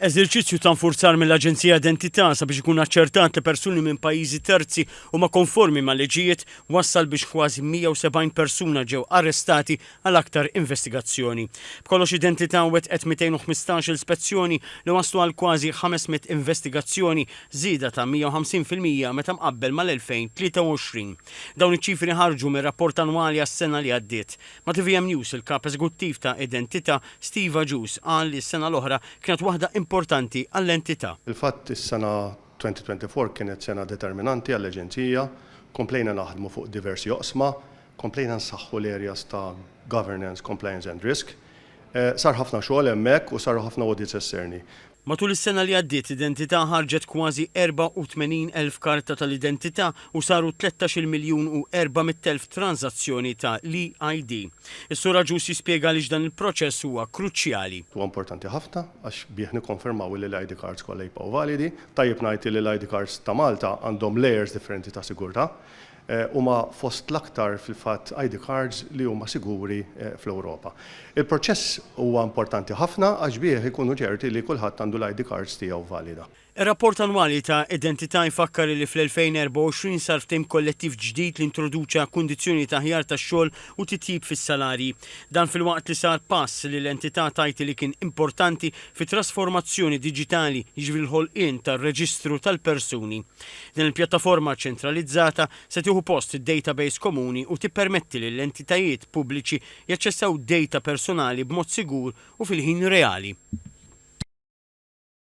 Eżerċizzju ta' nfurzar mill-Aġenzija Identità sabiex ikun aċċertat li persuni minn pajjiżi terzi huma konformi mal-liġijiet wassal biex kważi 170 persuna ġew arrestati għal aktar investigazzjoni. B'kollox Identità wettqet 215 ispezzjoni li waslu għal kważi 500 investigazzjoni, żieda ta' 150% meta mqabbel mal-2023. Dawn iċ-ċifri ħarġu mir-rapport annwali għas-sena li għaddiet. Ma' TVM News il-kap eżekuttiv ta' Identità Steve Agius qal li s-sena l-oħra kienet waħda importanti għall-entità. Il-fatt is-sena 2024 kienet sena determinanti għall-Aġenzija, komplejna naħdmu fuq diversi oqsma, komplejna nsaħħu l-areas ta' governance, compliance and risk. Sar ħafna xogħol hemmhekk u saru ħafna audits esterni. Matul is-sena li għaddiet Identità ħarġet kważi 84,000 karta tal-identità u saru 13 miljun u 400,000 transazzjoni ta' l-EID. Is-Sur Agius jispjega li dan il-proċess huwa kruċjali. Huwa importanti ħafna għax bih nikkonfermaw li l-ID cards kollha jibqgħu validi. Tajjeb ngħid li l-ID cards ta' Malta għandhom layers differenti ta' sigurtà. Huma fost l-aktar fil-fatt ID cards li huma siguri fl-Ewropa. Il-proċess huwa importanti ħafna għax bih ikunu ċerti li kulħadd għandu l-ID cards tiegħu valida. Ir-rapport annwali ta' Identità jfakkar li fl-2024 sar ftehim kollettiv ġdid li introduċa kundizzjoni ta' ħjar tax-xogħol u titjib fis-salarji. Dan fil-waqt li sar pass li l-entità tajti li kien importanti fit-trasformazzjoni diġitali jiġri l-ħolqien tar-reġistru tal-persuni. Din il-pjattaforma ċentralizzata se tieħu post id-database komuni u tippermetti lill entitajiet pubbliċi jaċċessaw data personali b'mod sigur u fil-ħin reali.